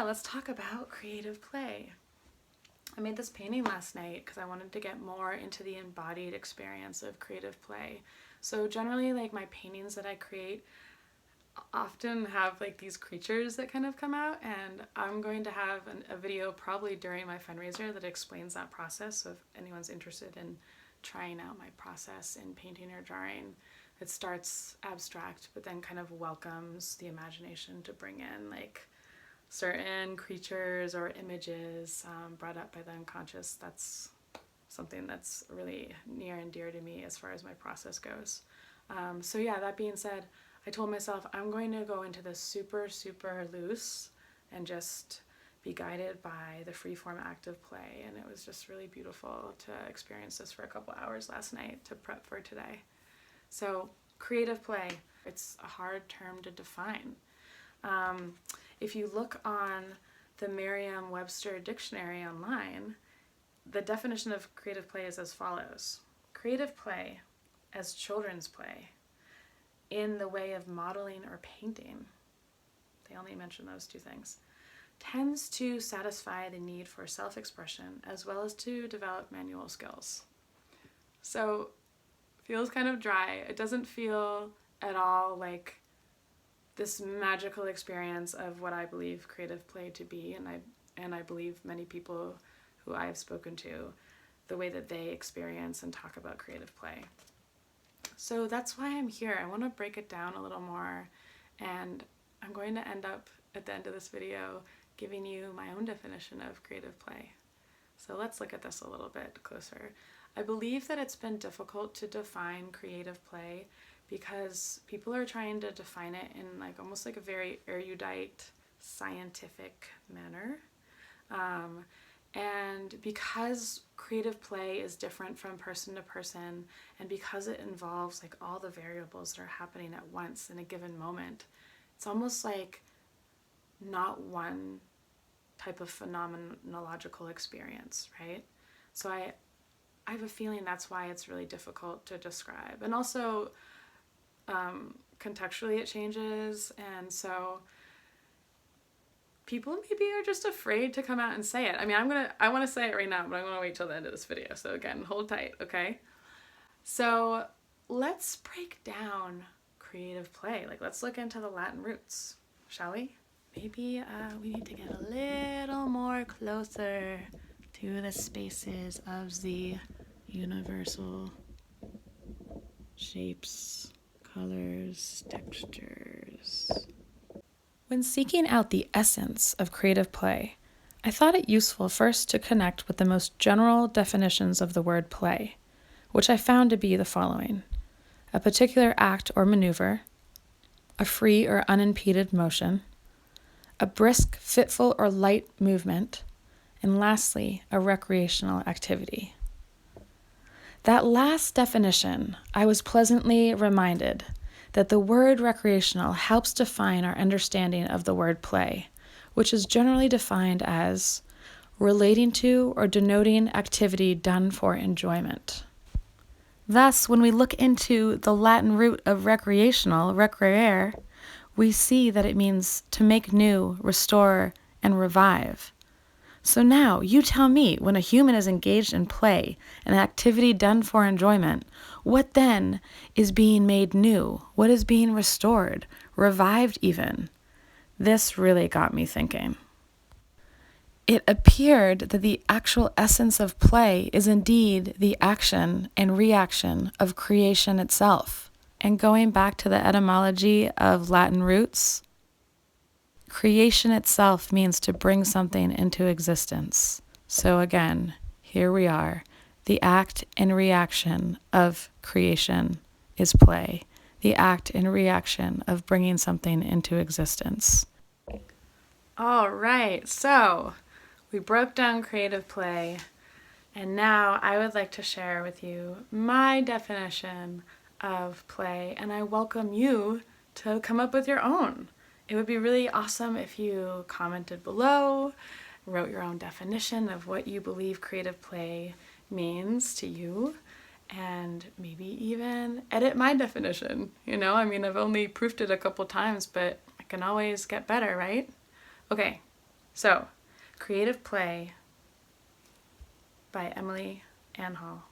let's talk about creative play. I made this painting last night because I wanted to get more into the embodied experience of creative play. So generally, like, my paintings that I create often have like these creatures that kind of come out, and I'm going to have a video probably during my fundraiser that explains that process. So if anyone's interested in trying out my process in painting or drawing, it starts abstract but then kind of welcomes the imagination to bring in like certain creatures or images brought up by the unconscious. That's something that's really near and dear to me as far as my process goes. So yeah, that being said, I told myself I'm going to go into this super loose and just be guided by the freeform active play, and it was just really beautiful to experience this for a couple hours last night to prep for today. So creative play, it's a hard term to define. If you look on the Merriam-Webster dictionary online, the definition of creative play is as follows: creative play as children's play in the way of modeling or painting, they only mention those two things, tends to satisfy the need for self-expression as well as to develop manual skills. So feels kind of dry. It doesn't feel at all like this magical experience of what I believe creative play to be, and I believe many people who I have spoken to, the way that they experience and talk about creative play. So that's why I'm here. I want to break it down a little more, and I'm going to end up at the end of this video giving you my own definition of creative play. So let's look at this a little bit closer. I believe that it's been difficult to define creative play because people are trying to define it in like almost like a very erudite, scientific manner. And because creative play is different from person to person, and because it involves like all the variables that are happening at once in a given moment, it's almost like not one type of phenomenological experience, right? So I have a feeling that's why it's really difficult to describe. And also, contextually it changes, and so people maybe are just afraid to come out and say it. I mean, I want to say it right now, but I'm going to wait till the end of this video. So again, hold tight, okay? So let's break down creative play. Like, let's look into the Latin roots, shall we? Maybe we need to get a little more closer to the spaces of the universal shapes, colors, textures. When seeking out the essence of creative play, I thought it useful first to connect with the most general definitions of the word play, which I found to be the following: a particular act or maneuver, a free or unimpeded motion, a brisk, fitful, or light movement, and lastly, a recreational activity. That last definition, I was pleasantly reminded that the word recreational helps define our understanding of the word play, which is generally defined as relating to or denoting activity done for enjoyment. Thus, when we look into the Latin root of recreational, recreare, we see that it means to make new, restore, and revive. So now, you tell me, when a human is engaged in play, an activity done for enjoyment, what then is being made new? What is being restored, revived even? This really got me thinking. It appeared that the actual essence of play is indeed the action and reaction of creation itself. And going back to the etymology of Latin roots, creation itself means to bring something into existence. So again, here we are. The act and reaction of creation is play. The act and reaction of bringing something into existence. All right, so we broke down creative play, and now I would like to share with you my definition of play, and I welcome you to come up with your own. It would be really awesome if you commented below, wrote your own definition of what you believe creative play means to you, and maybe even edit my definition. You know, I mean, I've only proofed it a couple times, but I can always get better, right? Okay, So, Creative Play by Emily Ann Hall.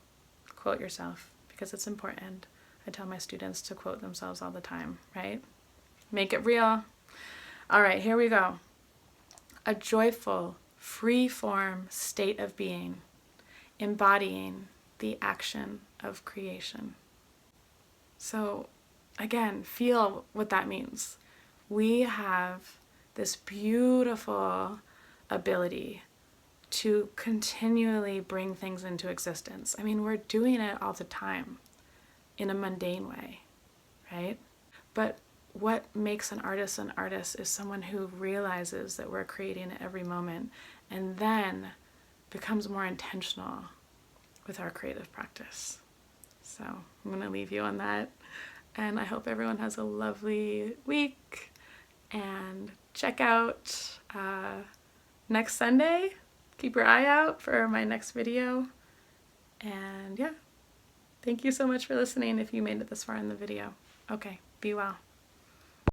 Quote yourself, because it's important. I tell my students to quote themselves all the time, right? Make it real. All right, here we go. A joyful, free-form state of being, embodying the action of creation. So, again, feel what that means. We have this beautiful ability to continually bring things into existence. I mean, we're doing it all the time in a mundane way, right? But what makes an artist is someone who realizes that we're creating at every moment and then becomes more intentional with our creative practice. So I'm going to leave you on that. And I hope everyone has a lovely week. And check out next Sunday. Keep your eye out for my next video. And yeah, thank you so much for listening if you made it this far in the video. Okay, be well.